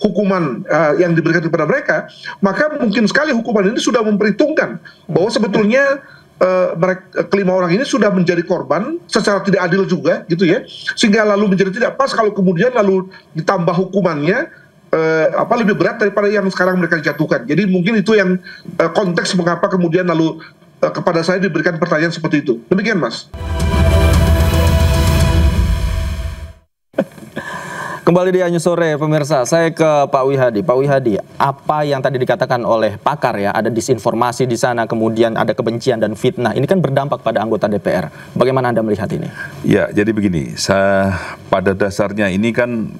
hukuman yang diberikan kepada mereka, maka mungkin sekali hukuman ini sudah memperhitungkan bahwa sebetulnya kelima orang ini sudah menjadi korban secara tidak adil juga gitu ya, sehingga lalu menjadi tidak pas kalau kemudian lalu ditambah hukumannya lebih berat daripada yang sekarang mereka jatuhkan. Jadi mungkin itu yang konteks mengapa kemudian lalu kepada saya diberikan pertanyaan seperti itu. Demikian, Mas. Kembali di Anyu Sore, pemirsa. Saya ke Pak Wihadi. Pak Wihadi, apa yang tadi dikatakan oleh pakar ya, ada disinformasi di sana, kemudian ada kebencian dan fitnah. Ini kan berdampak pada anggota DPR. Bagaimana Anda melihat ini? Ya, jadi begini. Pada dasarnya ini kan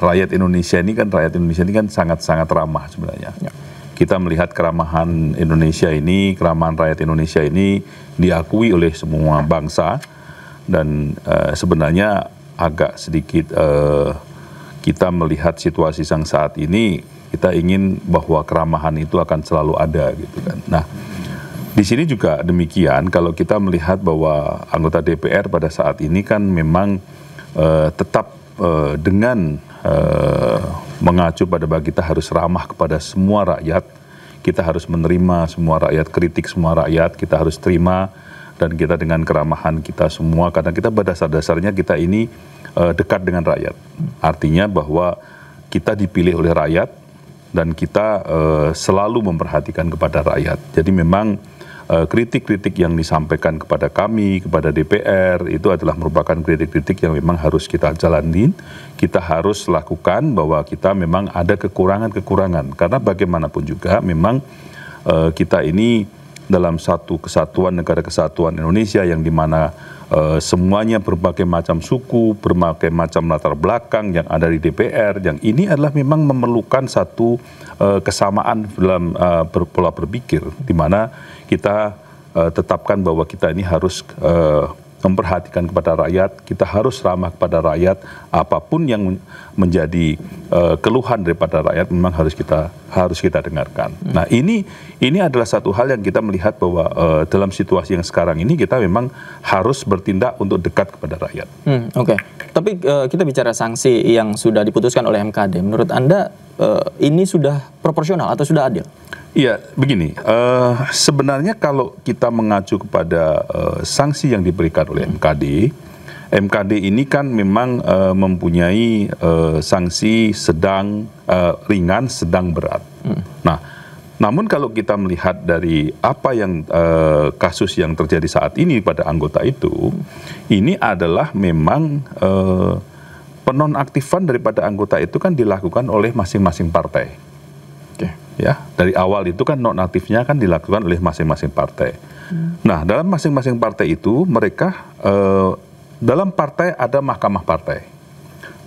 rakyat Indonesia ini kan sangat-sangat ramah sebenarnya. Ya. Kita melihat keramahan Indonesia ini, keramahan rakyat Indonesia ini diakui oleh semua bangsa, dan sebenarnya agak sedikit kita melihat situasi yang saat ini, kita ingin bahwa keramahan itu akan selalu ada gitu kan. Nah, di sini juga demikian, kalau kita melihat bahwa anggota DPR pada saat ini kan memang tetap dengan mengacu pada bahwa kita harus ramah kepada semua rakyat, kita harus menerima semua rakyat, kritik semua rakyat, kita harus terima, dan kita dengan keramahan kita semua, karena kita pada dasarnya kita ini dekat dengan rakyat. Artinya bahwa kita dipilih oleh rakyat dan kita selalu memperhatikan kepada rakyat. Jadi memang kritik-kritik yang disampaikan kepada kami, kepada DPR, itu adalah merupakan kritik-kritik yang memang harus kita jalanin, kita harus lakukan, bahwa kita memang ada kekurangan-kekurangan. Karena bagaimanapun juga memang kita ini dalam satu kesatuan, negara kesatuan Indonesia yang dimana semuanya berbagai macam suku, berbagai macam latar belakang yang ada di DPR, yang ini adalah memang memerlukan satu kesamaan dalam pola berpikir, di mana kita tetapkan bahwa kita ini harus memperhatikan kepada rakyat, kita harus ramah kepada rakyat, apapun yang menjadi keluhan daripada rakyat memang harus kita dengarkan. Nah, ini adalah satu hal yang kita melihat bahwa dalam situasi yang sekarang ini kita memang harus bertindak untuk dekat kepada rakyat. Oke. Tapi kita bicara sanksi yang sudah diputuskan oleh MKD. Menurut Anda ini sudah proporsional atau sudah adil? Iya, begini, sebenarnya kalau kita mengacu kepada sanksi yang diberikan oleh MKD ini kan memang mempunyai sanksi sedang, ringan, sedang, berat. Nah, namun kalau kita melihat dari apa yang kasus yang terjadi saat ini pada anggota itu, ini adalah memang penonaktifan daripada anggota itu kan dilakukan oleh masing-masing partai. Ya, dari awal itu kan nonaktifnya kan dilakukan oleh masing-masing partai. Nah, dalam masing-masing partai itu mereka dalam partai ada mahkamah partai.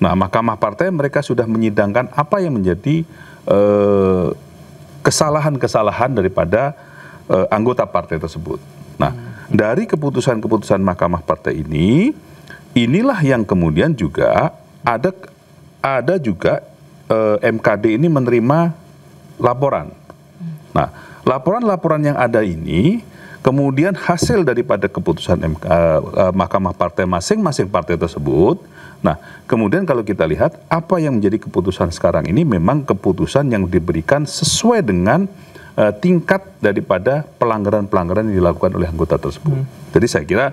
Nah, mahkamah partai mereka sudah menyidangkan apa yang menjadi kesalahan-kesalahan daripada anggota partai tersebut. Nah, dari keputusan-keputusan mahkamah partai ini, inilah yang kemudian juga ada juga MKD ini menerima laporan. Nah, laporan-laporan yang ada ini kemudian hasil daripada keputusan mahkamah partai masing-masing partai tersebut. Nah, kemudian kalau kita lihat apa yang menjadi keputusan sekarang ini memang keputusan yang diberikan sesuai dengan tingkat daripada pelanggaran-pelanggaran yang dilakukan oleh anggota tersebut. Jadi saya kira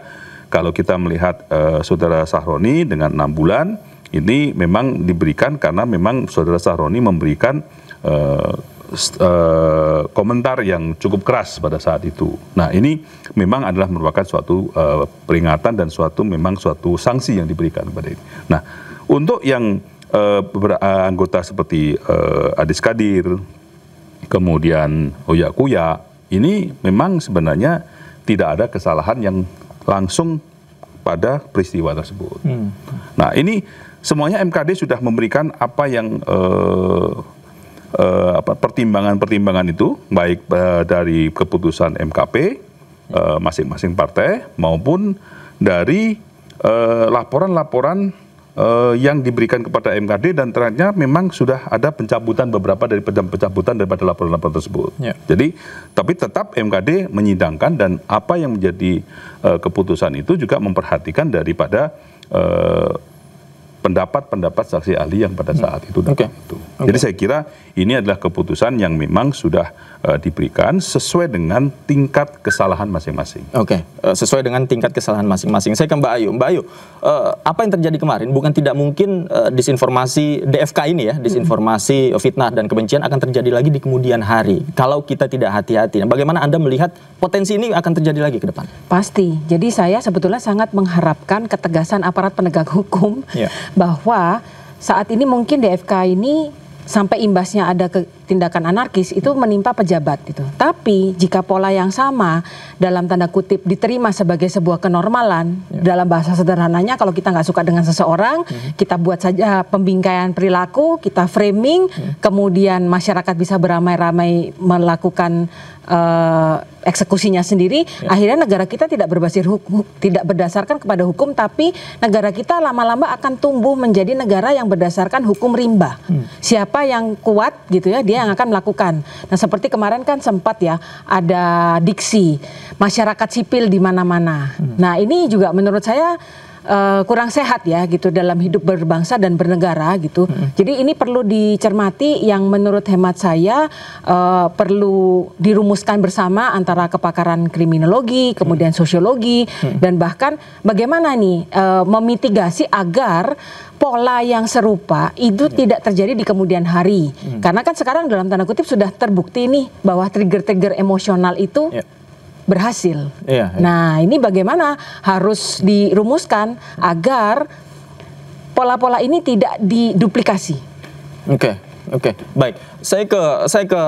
kalau kita melihat Saudara Sahroni dengan 6 bulan, ini memang diberikan karena memang Saudara Sahroni memberikan komentar yang cukup keras pada saat itu. Nah, ini memang adalah merupakan suatu peringatan dan memang suatu sanksi yang diberikan kepada ini. Nah, untuk yang anggota seperti Adis Kadir, kemudian Uya Kuya, ini memang sebenarnya tidak ada kesalahan yang langsung pada peristiwa tersebut. Nah, ini semuanya MKD sudah memberikan apa yang pertimbangan-pertimbangan itu, baik dari keputusan MKP masing-masing partai maupun dari laporan-laporan yang diberikan kepada MKD, dan ternyata memang sudah ada pencabutan daripada laporan-laporan tersebut. Ya. Jadi, tapi tetap MKD menyidangkan, dan apa yang menjadi keputusan itu juga memperhatikan daripada pendapat-pendapat saksi ahli yang pada saat itu. Oke. Jadi saya kira ini adalah keputusan yang memang sudah diberikan sesuai dengan tingkat kesalahan masing-masing. Sesuai dengan tingkat kesalahan masing-masing. Saya ke Mbak Ayu. Mbak Ayu, apa yang terjadi kemarin? Bukan tidak mungkin disinformasi DFK ini ya, disinformasi, fitnah dan kebencian akan terjadi lagi di kemudian hari. Kalau kita tidak hati-hati. Bagaimana Anda melihat potensi ini akan terjadi lagi ke depan? Pasti. Jadi saya sebetulnya sangat mengharapkan ketegasan aparat penegak hukum bahwa saat ini mungkin DFK ini sampai imbasnya ada tindakan anarkis itu menimpa pejabat gitu. Tapi jika pola yang sama dalam tanda kutip diterima sebagai sebuah kenormalan, dalam bahasa sederhananya kalau kita nggak suka dengan seseorang, kita buat saja pembingkaian perilaku, kita framing, kemudian masyarakat bisa beramai-ramai melakukan eksekusinya sendiri, akhirnya negara kita tidak berbasis hukum, tidak berdasarkan kepada hukum, tapi negara kita lama-lama akan tumbuh menjadi negara yang berdasarkan hukum rimba. Siapa yang kuat gitu ya, dia yang akan melakukan. Nah, seperti kemarin kan sempat ya ada diksi masyarakat sipil di mana-mana. Nah, ini juga menurut saya kurang sehat ya gitu dalam hidup berbangsa dan bernegara gitu. Jadi ini perlu dicermati, yang menurut hemat saya perlu dirumuskan bersama antara kepakaran kriminologi, kemudian sosiologi, dan bahkan bagaimana nih memitigasi agar pola yang serupa itu tidak terjadi di kemudian hari. Karena kan sekarang dalam tanda kutip sudah terbukti nih bahwa trigger-trigger emosional itu berhasil. Nah, ini bagaimana harus dirumuskan agar pola-pola ini tidak diduplikasi. Oke, baik. Saya ke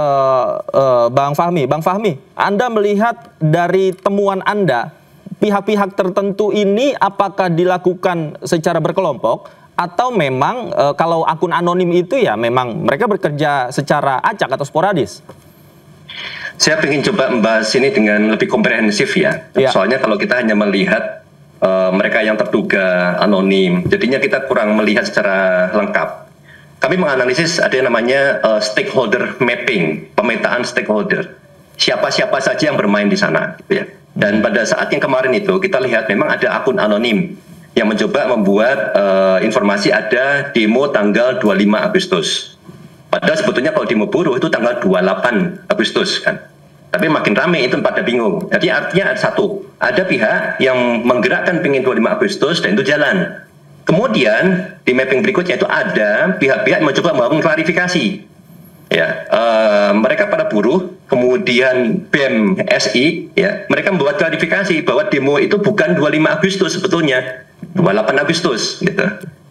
Bang Fahmi. Bang Fahmi, Anda melihat dari temuan Anda, pihak-pihak tertentu ini apakah dilakukan secara berkelompok atau memang kalau akun anonim itu ya memang mereka bekerja secara acak atau sporadis? Saya ingin coba membahas ini dengan lebih komprehensif ya. Soalnya kalau kita hanya melihat mereka yang terduga anonim, jadinya kita kurang melihat secara lengkap. Kami menganalisis ada yang namanya stakeholder mapping, pemetaan stakeholder. Siapa-siapa saja yang bermain di sana, gitu ya. Dan pada saat yang kemarin itu kita lihat memang ada akun anonim yang mencoba membuat informasi ada demo tanggal 25 Agustus. Padahal sebetulnya kalau demo buruh itu tanggal 28 Agustus kan. Tapi makin ramai itu pada bingung. Jadi artinya ada pihak yang menggerakkan pingin 25 Agustus dan itu jalan. Kemudian di mapping berikutnya itu ada pihak-pihak yang mencoba membangun klarifikasi. Ya, mereka para buruh, kemudian BEM SI, ya, mereka membuat klarifikasi bahwa demo itu bukan 25 Agustus sebetulnya, 28 Agustus gitu.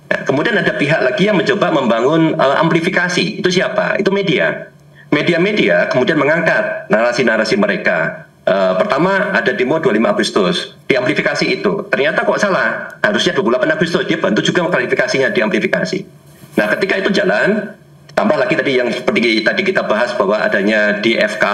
Nah, kemudian ada pihak lagi yang mencoba membangun amplifikasi. Itu siapa? Itu media. Media-media kemudian mengangkat narasi-narasi mereka. Pertama ada demo 25 Agustus. Diamplifikasi itu. Ternyata kok salah. Harusnya 28 Agustus. Dia bantu juga klarifikasinya diamplifikasi. Nah, ketika itu jalan, tambah lagi tadi yang seperti tadi kita bahas bahwa adanya DFK,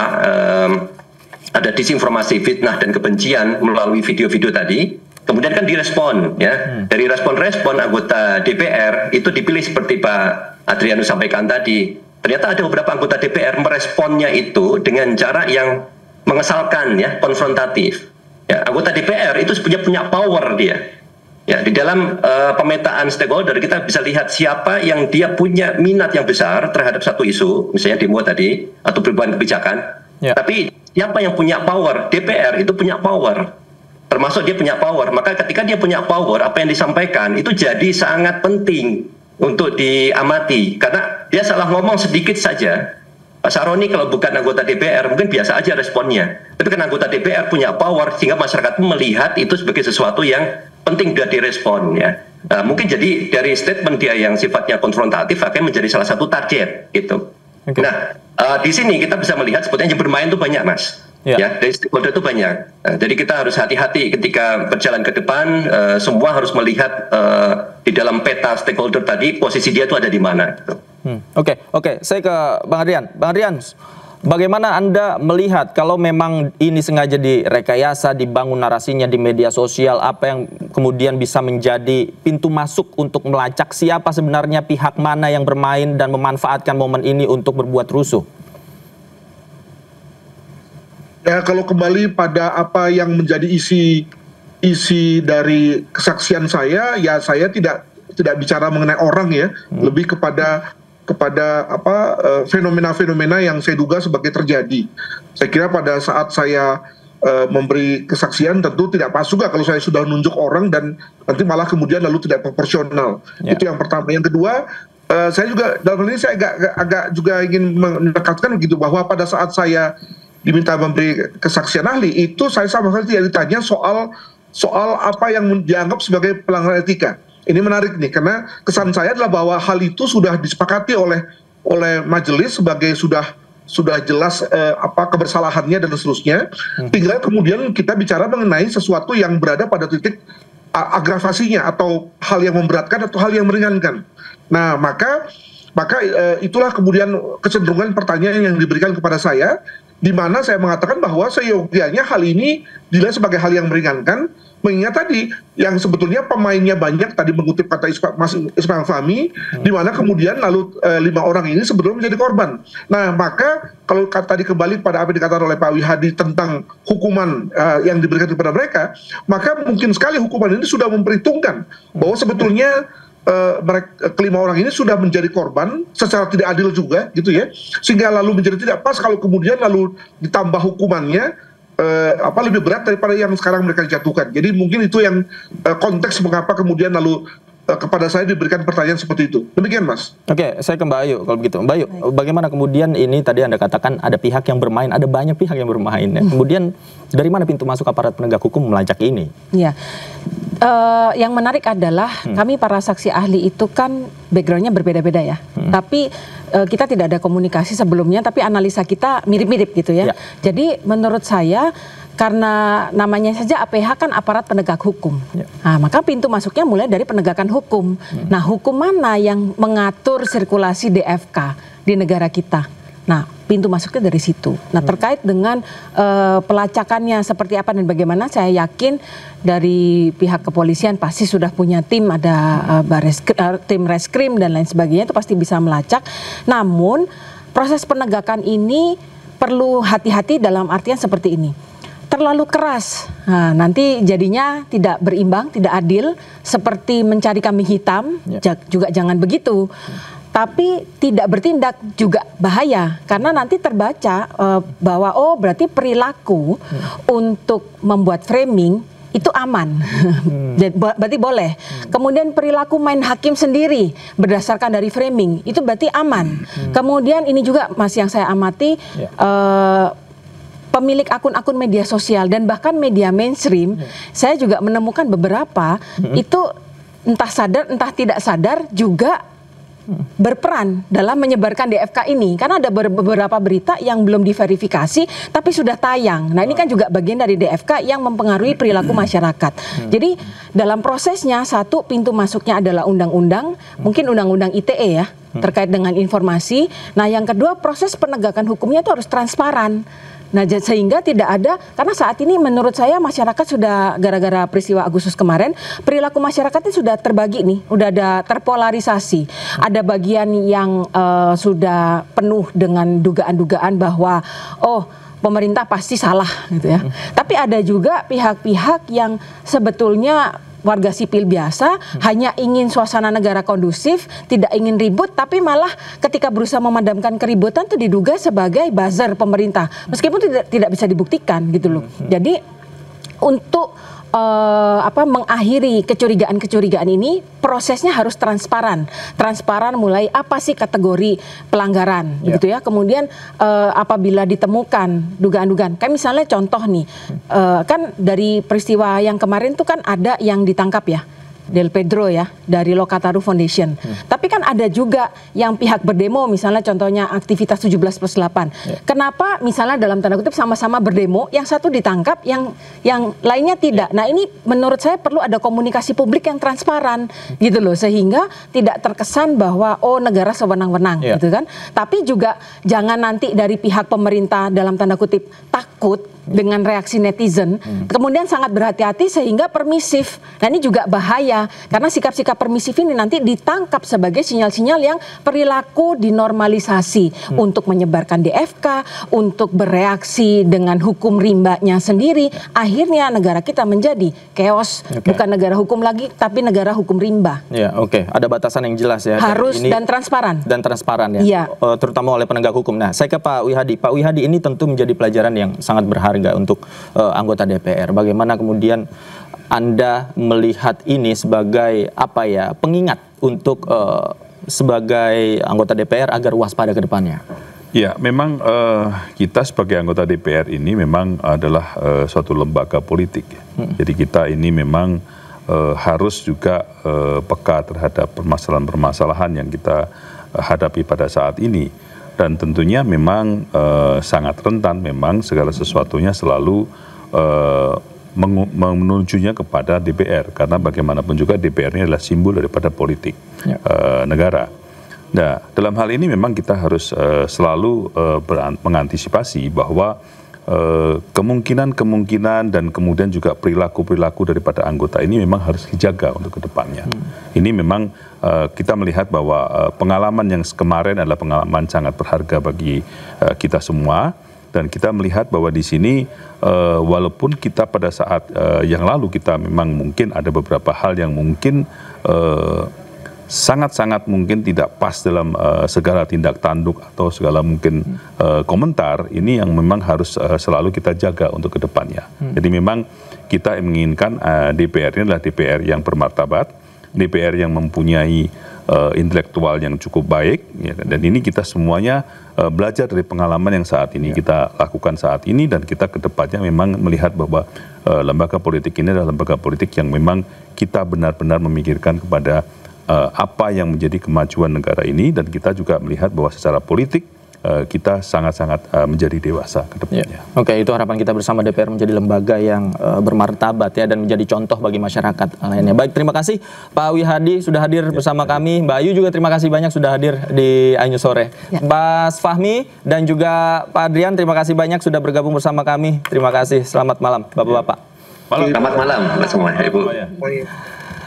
ada disinformasi, fitnah dan kebencian melalui video-video tadi. Kemudian kan direspon ya. Dari respon-respon anggota DPR itu dipilih seperti Pak Adrianus sampaikan tadi. Ternyata ada beberapa anggota DPR meresponnya itu dengan cara yang mengesalkan ya, konfrontatif. Ya, anggota DPR itu punya power dia. Ya, di dalam pemetaan stakeholder kita bisa lihat siapa yang dia punya minat yang besar terhadap satu isu, misalnya demo tadi atau perubahan kebijakan. Tapi siapa yang punya power? DPR itu punya power. Termasuk dia punya power, maka ketika dia punya power, apa yang disampaikan itu jadi sangat penting untuk diamati, karena dia salah ngomong sedikit saja. Pak Saroni kalau bukan anggota DPR mungkin biasa aja responnya, tapi kan anggota DPR punya power sehingga masyarakat melihat itu sebagai sesuatu yang penting dan direspon ya. Nah, mungkin jadi dari statement dia yang sifatnya konfrontatif akan menjadi salah satu target gitu. Nah, di sini kita bisa melihat sebetulnya yang bermain itu banyak, Mas. Ya, dari stakeholder itu banyak. Jadi kita harus hati-hati ketika berjalan ke depan. Semua harus melihat di dalam peta stakeholder tadi posisi dia itu ada di mana. Gitu. Oke. Saya ke Bang Adrian. Bang Adrian, bagaimana Anda melihat kalau memang ini sengaja direkayasa, dibangun narasinya di media sosial, apa yang kemudian bisa menjadi pintu masuk untuk melacak siapa sebenarnya pihak mana yang bermain dan memanfaatkan momen ini untuk berbuat rusuh? Ya, kalau kembali pada apa yang menjadi isi dari kesaksian saya, ya saya tidak bicara mengenai orang ya, lebih kepada kepada fenomena-fenomena yang saya duga sebagai terjadi. Saya kira pada saat saya memberi kesaksian tentu tidak pas juga kalau saya sudah menunjuk orang dan nanti malah kemudian lalu tidak proporsional. Itu yang pertama. Yang kedua, saya juga dalam hal ini saya agak juga ingin mendekatkan begitu bahwa pada saat saya diminta memberi kesaksian ahli itu saya sama sekali tidak ditanya soal apa yang dianggap sebagai pelanggaran etika. Ini menarik nih karena kesan saya adalah bahwa hal itu sudah disepakati oleh majelis sebagai sudah jelas kebersalahannya dan seterusnya. Tinggal kemudian kita bicara mengenai sesuatu yang berada pada titik agravasinya atau hal yang memberatkan atau hal yang meringankan. Nah, maka itulah kemudian kecenderungan pertanyaan yang diberikan kepada saya, di mana saya mengatakan bahwa seyogianya hal ini dinilai sebagai hal yang meringankan, mengingat tadi yang sebetulnya pemainnya banyak, tadi mengutip kata Mas Ismail Fahmi, di mana kemudian lalu 5 orang ini sebetulnya menjadi korban. Nah, maka kalau tadi kembali pada apa yang dikatakan oleh Pak Wihadi tentang hukuman yang diberikan kepada mereka, maka mungkin sekali hukuman ini sudah memperhitungkan bahwa sebetulnya kelima orang ini sudah menjadi korban secara tidak adil juga gitu ya, sehingga lalu menjadi tidak pas kalau kemudian lalu ditambah hukumannya lebih berat daripada yang sekarang mereka dijatuhkan. Jadi mungkin itu yang konteks mengapa kemudian lalu kepada saya diberikan pertanyaan seperti itu. Demikian, Mas. Oke, saya ke Mbak Ayu kalau begitu. Mbak Ayu, bagaimana kemudian ini tadi Anda katakan ada pihak yang bermain, ada banyak pihak yang bermain ya. Kemudian dari mana pintu masuk aparat penegak hukum melacak ini? Iya. Yang menarik adalah kami para saksi ahli itu kan backgroundnya berbeda-beda ya. Tapi kita tidak ada komunikasi sebelumnya, tapi analisa kita mirip-mirip gitu ya. Jadi menurut saya karena namanya saja APH kan aparat penegak hukum. Nah, maka pintu masuknya mulai dari penegakan hukum. Nah, hukum mana yang mengatur sirkulasi DFK di negara kita? Nah, pintu masuknya dari situ. Nah, terkait dengan pelacakannya seperti apa dan bagaimana, saya yakin dari pihak kepolisian pasti sudah punya tim, ada tim reskrim dan lain sebagainya, itu pasti bisa melacak. Namun, proses penegakan ini perlu hati-hati dalam artian seperti ini. Terlalu keras, nah, nanti jadinya tidak berimbang, tidak adil, seperti mencari kambing hitam, juga jangan begitu. Tapi tidak bertindak juga bahaya, karena nanti terbaca bahwa berarti perilaku untuk membuat framing itu aman, berarti boleh. Kemudian perilaku main hakim sendiri berdasarkan dari framing, itu berarti aman. Kemudian ini juga Mas yang saya amati, pemilik akun-akun media sosial dan bahkan media mainstream, saya juga menemukan beberapa itu entah sadar entah tidak sadar juga berperan dalam menyebarkan DFK ini, karena ada beberapa berita yang belum diverifikasi tapi sudah tayang. Nah, ini kan juga bagian dari DFK yang mempengaruhi perilaku masyarakat. Jadi dalam prosesnya, satu, pintu masuknya adalah undang-undang, mungkin undang-undang ITE ya, terkait dengan informasi. Nah, yang kedua, proses penegakan hukumnya itu harus transparan. Nah, sehingga tidak ada, karena saat ini menurut saya masyarakat sudah, gara-gara peristiwa Agustus kemarin, perilaku masyarakatnya sudah terbagi nih, udah ada terpolarisasi. Ada bagian yang sudah penuh dengan dugaan-dugaan bahwa pemerintah pasti salah gitu ya. Tapi ada juga pihak-pihak yang sebetulnya warga sipil biasa, hanya ingin suasana negara kondusif, tidak ingin ribut, tapi malah ketika berusaha memadamkan keributan itu diduga sebagai buzzer pemerintah, meskipun tidak bisa dibuktikan gitu loh. Jadi untuk mengakhiri kecurigaan-kecurigaan ini, prosesnya harus transparan mulai apa sih kategori pelanggaran gitu ya. Kemudian apabila ditemukan dugaan-dugaan, kayak misalnya contoh nih, kan dari peristiwa yang kemarin tuh kan ada yang ditangkap ya, Del Pedro ya, dari Lokataru Foundation. Tapi kan ada juga yang pihak berdemo, misalnya contohnya aktivitas 17+8. Kenapa misalnya dalam tanda kutip sama-sama berdemo, yang satu ditangkap, yang lainnya tidak. Nah, ini menurut saya perlu ada komunikasi publik yang transparan gitu loh, sehingga tidak terkesan bahwa negara sewenang-wenang gitu kan. Tapi juga jangan nanti dari pihak pemerintah dalam tanda kutip takut dengan reaksi netizen, kemudian sangat berhati-hati sehingga permisif. Nah ini juga bahaya karena sikap-sikap permisif ini nanti ditangkap sebagai sinyal-sinyal yang perilaku dinormalisasi untuk menyebarkan DFK, untuk bereaksi dengan hukum rimbanya sendiri. Akhirnya negara kita menjadi chaos, bukan negara hukum lagi tapi negara hukum rimba. Ya, ada batasan yang jelas ya. Harus dan transparan. Dan transparan ya. Terutama oleh penegak hukum. Nah, saya ke Pak Wihadi. Pak Wihadi, ini tentu menjadi pelajaran yang sangat berharga untuk anggota DPR. Bagaimana kemudian Anda melihat ini sebagai pengingat untuk sebagai anggota DPR agar waspada ke depannya? Ya, memang kita sebagai anggota DPR ini memang adalah suatu lembaga politik. Jadi kita ini memang harus juga peka terhadap permasalahan-permasalahan yang kita hadapi pada saat ini. Dan tentunya memang sangat rentan, memang segala sesuatunya selalu menujunya kepada DPR. Karena bagaimanapun juga DPR ini adalah simbol daripada politik negara. Nah, dalam hal ini memang kita harus selalu mengantisipasi bahwa kemungkinan dan kemudian juga perilaku daripada anggota ini memang harus dijaga untuk kedepannya. Ini memang kita melihat bahwa pengalaman yang kemarin adalah pengalaman sangat berharga bagi kita semua, dan kita melihat bahwa di sini walaupun kita pada saat yang lalu kita memang mungkin ada beberapa hal yang mungkin sangat-sangat mungkin tidak pas dalam segala tindak tanduk atau segala mungkin komentar, ini yang memang harus selalu kita jaga untuk kedepannya. Jadi memang kita menginginkan DPR ini adalah DPR yang bermartabat, DPR yang mempunyai intelektual yang cukup baik, ya, dan ini kita semuanya belajar dari pengalaman yang saat ini kita lakukan saat ini, dan kita kedepannya memang melihat bahwa lembaga politik ini adalah lembaga politik yang memang kita benar-benar memikirkan kepada apa yang menjadi kemajuan negara ini, dan kita juga melihat bahwa secara politik kita sangat-sangat menjadi dewasa ke depannya. Itu harapan kita bersama, DPR menjadi lembaga yang bermartabat ya, dan menjadi contoh bagi masyarakat lainnya. Baik, terima kasih Pak Wihadi sudah hadir bersama kami. Mbak Ayu juga terima kasih banyak sudah hadir di Ayu Sore. Mas Fahmi dan juga Pak Adrian, terima kasih banyak sudah bergabung bersama kami. Terima kasih. Selamat malam Bapak-bapak. Selamat malam semua Ibu.